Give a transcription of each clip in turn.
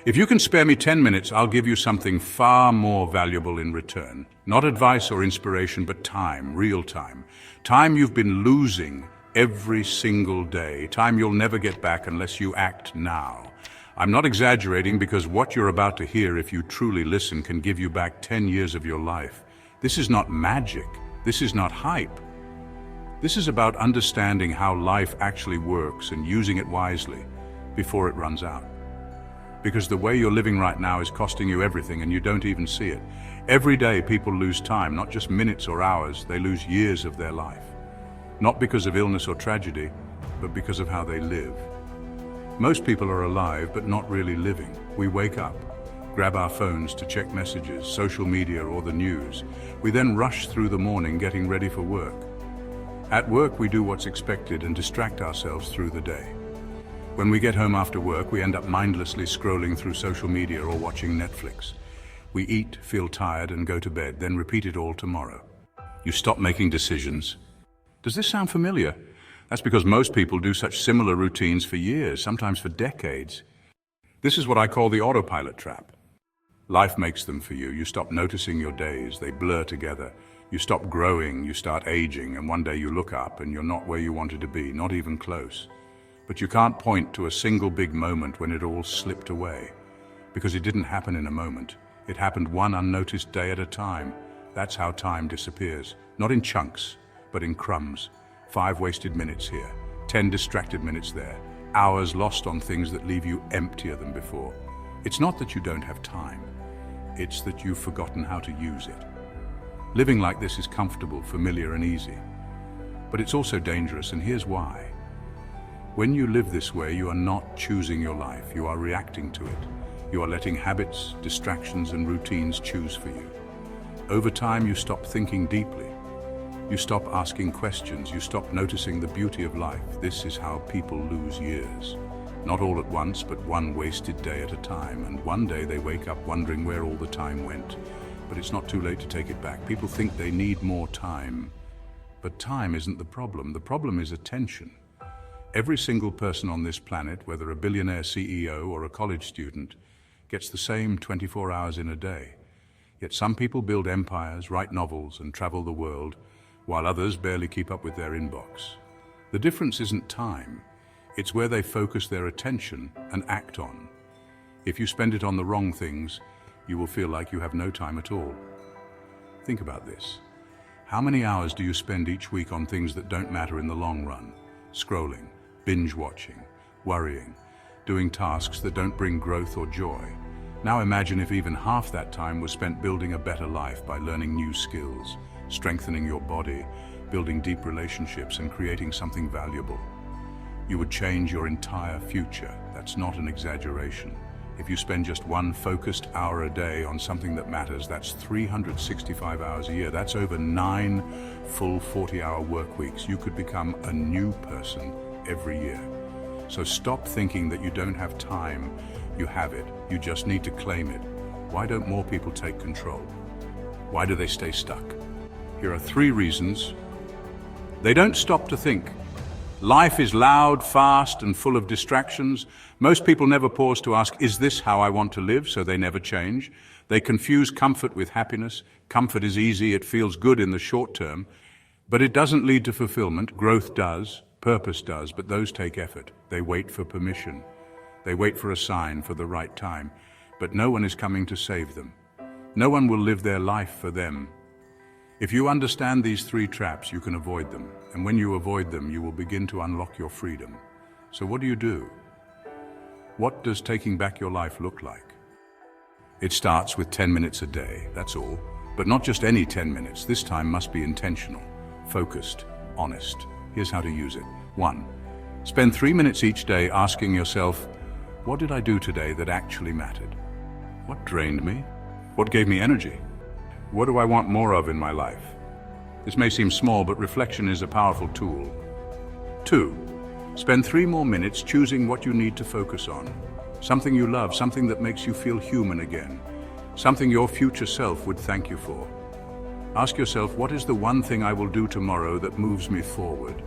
If you can spare me 10 minutes, I'll give you something far more valuable in return. Not advice or inspiration, but time, real time. Time you've been losing every single day. Time you'll never get back unless you act now. I'm not exaggerating because what you're about to hear, if you truly listen, can give you back 10 years of your life. This is not magic. This is not hype. This is about understanding how life actually works and using it wisely before it runs out. Because the way you're living right now is costing you everything and you don't even see it. Every day people lose time, not just minutes or hours, they lose years of their life. Not because of illness or tragedy, but because of how they live. Most people are alive, but not really living. We wake up, grab our phones to check messages, social media or the news. We then rush through the morning getting ready for work. At work we do what's expected and distract ourselves through the day. When we get home after work, we end up mindlessly scrolling through social media or watching Netflix. We eat, feel tired, and go to bed, then repeat it all tomorrow. You stop making decisions. Does this sound familiar? That's because most people do such similar routines for years, sometimes for decades. This is what I call the autopilot trap. Life makes them for you. You stop noticing your days. They blur together. You stop growing, you start aging, and one day you look up and you're not where you wanted to be, not even close. But you can't point to a single big moment when it all slipped away, because it didn't happen in a moment. It happened one unnoticed day at a time. That's how time disappears. Not in chunks, but in crumbs. 5 wasted minutes here, 10 distracted minutes there, hours lost on things that leave you emptier than before. It's not that you don't have time. It's that you've forgotten how to use it. Living like this is comfortable, familiar, and easy. But it's also dangerous, and here's why. When you live this way, you are not choosing your life. You are reacting to it. You are letting habits, distractions, and routines choose for you. Over time, you stop thinking deeply. You stop asking questions. You stop noticing the beauty of life. This is how people lose years. Not all at once, but one wasted day at a time. And one day they wake up wondering where all the time went. But it's not too late to take it back. People think they need more time. But time isn't the problem. The problem is attention. Every single person on this planet, whether a billionaire CEO or a college student, gets the same 24 hours in a day. Yet some people build empires, write novels, and travel the world, while others barely keep up with their inbox. The difference isn't time. It's where they focus their attention and act on. If you spend it on the wrong things, you will feel like you have no time at all. Think about this. How many hours do you spend each week on things that don't matter in the long run? Scrolling, binge watching, worrying, doing tasks that don't bring growth or joy. Now imagine if even half that time was spent building a better life by learning new skills, strengthening your body, building deep relationships, and creating something valuable. You would change your entire future. That's not an exaggeration. If you spend just one focused hour a day on something that matters, that's 365 hours a year. That's over 9 full 40-hour work weeks. You could become a new person every year. So stop thinking that you don't have time. You have it. You just need to claim it. Why don't more people take control? Why do they stay stuck? Here are 3 reasons. They don't stop to think. Life is loud, fast, and full of distractions. Most people never pause to ask, is this how I want to live? So they never change. They confuse comfort with happiness. Comfort is easy, it feels good in the short term, but it doesn't lead to fulfillment. Growth does, purpose does, but those take effort. They wait for permission. They wait for a sign, for the right time. But no one is coming to save them. No one will live their life for them. If you understand these 3 traps, you can avoid them. And when you avoid them, you will begin to unlock your freedom. So what do? What does taking back your life look like? It starts with 10 minutes a day, that's all. But not just any 10 minutes. This time must be intentional, focused, honest. Here's how to use it. 1. Spend 3 minutes each day asking yourself, what did I do today that actually mattered? What drained me? What gave me energy? What do I want more of in my life? This may seem small, but reflection is a powerful tool. 2. Spend 3 more minutes choosing what you need to focus on. Something you love, something that makes you feel human again. Something your future self would thank you for. Ask yourself, what is the one thing I will do tomorrow that moves me forward?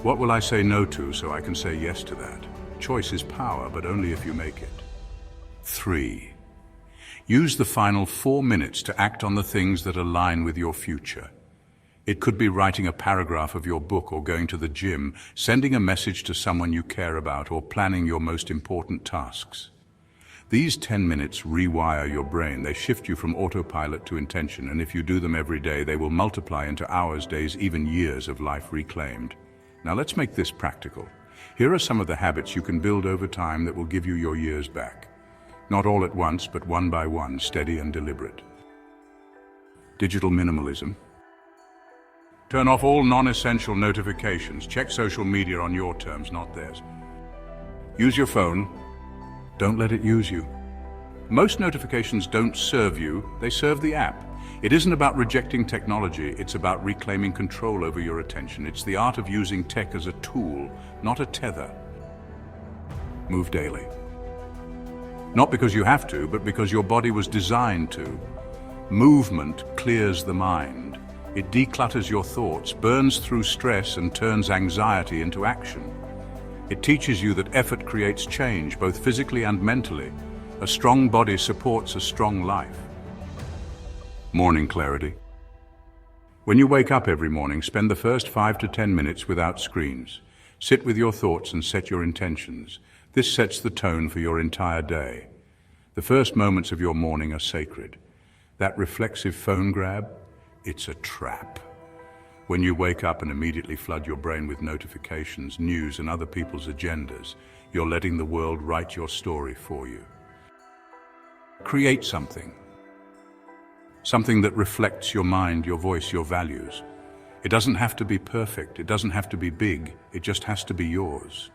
What will I say no to so I can say yes to that? Choice is power, but only if you make it. 3. Use the final 4 minutes to act on the things that align with your future. It could be writing a paragraph of your book or going to the gym, sending a message to someone you care about, or planning your most important tasks. These 10 minutes rewire your brain. They shift you from autopilot to intention, and if you do them every day, they will multiply into hours, days, even years of life reclaimed. Now let's make this practical. Here are some of the habits you can build over time that will give you your years back. Not all at once, but one by one, steady and deliberate. Digital minimalism. Turn off all non-essential notifications. Check social media on your terms, not theirs. Use your phone. Don't let it use you. Most notifications don't serve you, they serve the app. It isn't about rejecting technology, it's about reclaiming control over your attention. It's the art of using tech as a tool, not a tether. Move daily. Not because you have to, but because your body was designed to. Movement clears the mind. It declutters your thoughts, burns through stress, and turns anxiety into action. It teaches you that effort creates change, both physically and mentally. A strong body supports a strong life. Morning clarity. When you wake up every morning, spend the first 5 to 10 minutes without screens. Sit with your thoughts and set your intentions. This sets the tone for your entire day. The first moments of your morning are sacred. That reflexive phone grab, it's a trap. When you wake up and immediately flood your brain with notifications, news, and other people's agendas, you're letting the world write your story for you. Create something. Something that reflects your mind, your voice, your values. It doesn't have to be perfect, it doesn't have to be big, it just has to be yours.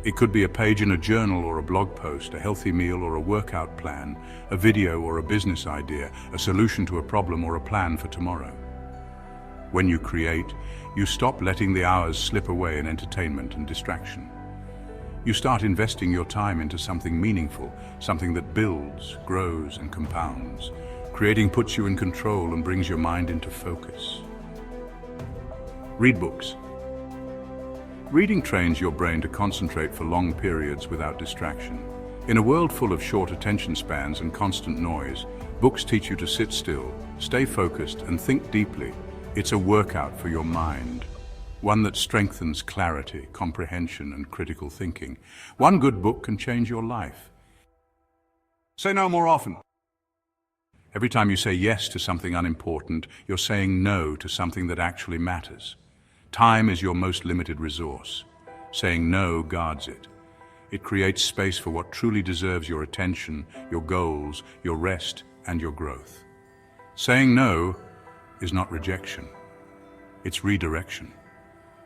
It could be a page in a journal or a blog post, a healthy meal or a workout plan, a video or a business idea, a solution to a problem or a plan for tomorrow. When you create, you stop letting the hours slip away in entertainment and distraction. You start investing your time into something meaningful, something that builds, grows, and compounds. Creating puts you in control and brings your mind into focus. Read books. Reading trains your brain to concentrate for long periods without distraction. In a world full of short attention spans and constant noise, books teach you to sit still, stay focused, and think deeply. It's a workout for your mind, one that strengthens clarity, comprehension, and critical thinking. One good book can change your life. Say no more often. Every time you say yes to something unimportant, you're saying no to something that actually matters. Time is your most limited resource. Saying no guards it. It creates space for what truly deserves your attention, your goals, your rest, and your growth. Saying no is not rejection. It's redirection.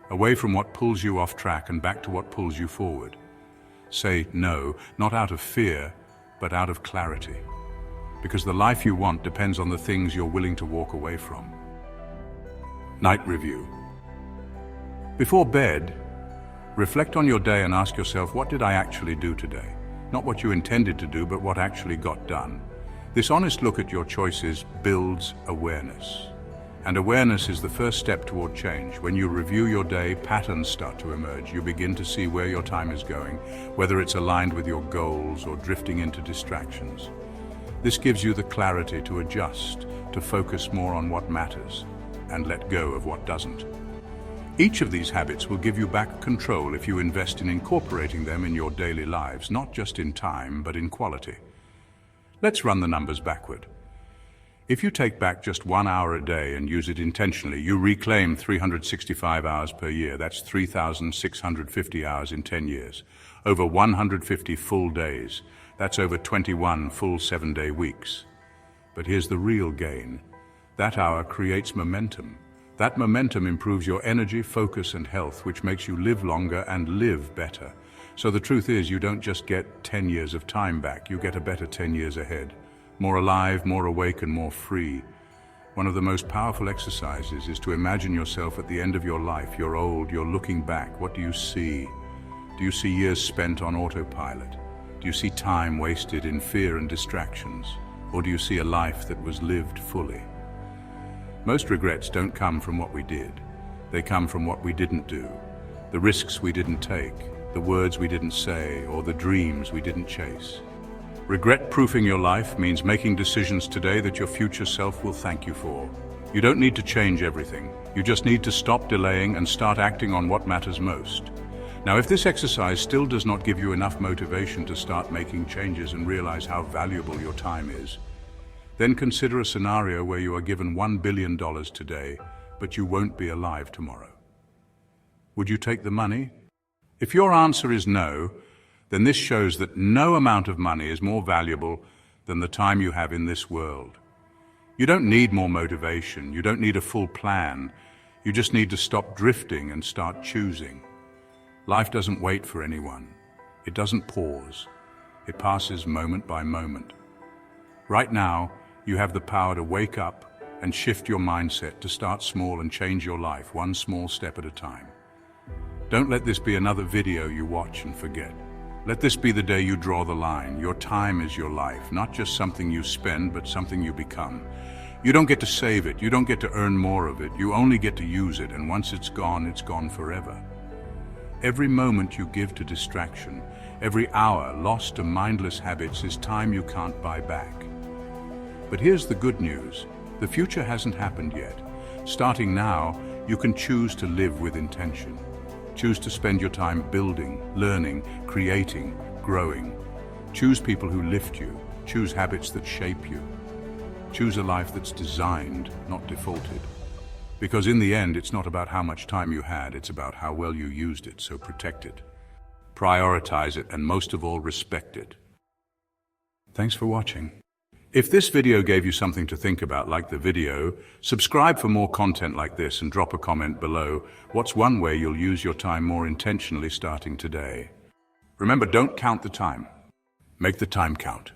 Away from what pulls you off track and back to what pulls you forward. Say no, not out of fear, but out of clarity. Because the life you want depends on the things you're willing to walk away from. Night review. Before bed, reflect on your day and ask yourself, what did I actually do today? Not what you intended to do, but what actually got done. This honest look at your choices builds awareness. And awareness is the first step toward change. When you review your day, patterns start to emerge. You begin to see where your time is going, whether it's aligned with your goals or drifting into distractions. This gives you the clarity to adjust, to focus more on what matters, and let go of what doesn't. Each of these habits will give you back control if you invest in incorporating them in your daily lives, not just in time, but in quality. Let's run the numbers backward. If you take back just 1 hour a day and use it intentionally, you reclaim 365 hours per year. That's 3,650 hours in 10 years. Over 150 full days. That's over 21 full 7-day weeks. But here's the real gain. That hour creates momentum. That momentum improves your energy, focus, and health, which makes you live longer and live better. So the truth is, you don't just get 10 years of time back, you get a better 10 years ahead. More alive, more awake, and more free. One of the most powerful exercises is to imagine yourself at the end of your life. You're old, you're looking back. What do you see? Do you see years spent on autopilot? Do you see time wasted in fear and distractions? Or do you see a life that was lived fully? Most regrets don't come from what we did. They come from what we didn't do, the risks we didn't take, the words we didn't say, or the dreams we didn't chase. Regret-proofing your life means making decisions today that your future self will thank you for. You don't need to change everything. You just need to stop delaying and start acting on what matters most. Now, if this exercise still does not give you enough motivation to start making changes and realize how valuable your time is, then consider a scenario where you are given $1 billion today, but you won't be alive tomorrow. Would you take the money? If your answer is no, then this shows that no amount of money is more valuable than the time you have in this world. You don't need more motivation. You don't need a full plan. You just need to stop drifting and start choosing. Life doesn't wait for anyone. It doesn't pause. It passes moment by moment. Right now, you have the power to wake up and shift your mindset to start small and change your life one small step at a time. Don't let this be another video you watch and forget. Let this be the day you draw the line. Your time is your life, not just something you spend, but something you become. You don't get to save it. You don't get to earn more of it. You only get to use it, and once it's gone forever. Every moment you give to distraction, every hour lost to mindless habits is time you can't buy back. But here's the good news. The future hasn't happened yet. Starting now, you can choose to live with intention. Choose to spend your time building, learning, creating, growing. Choose people who lift you. Choose habits that shape you. Choose a life that's designed, not defaulted. Because in the end, it's not about how much time you had, it's about how well you used it, so protect it. Prioritize it, and most of all, respect it. Thanks for watching. If this video gave you something to think about, like the video, subscribe for more content like this and drop a comment below. What's one way you'll use your time more intentionally starting today? Remember, don't count the time. Make the time count.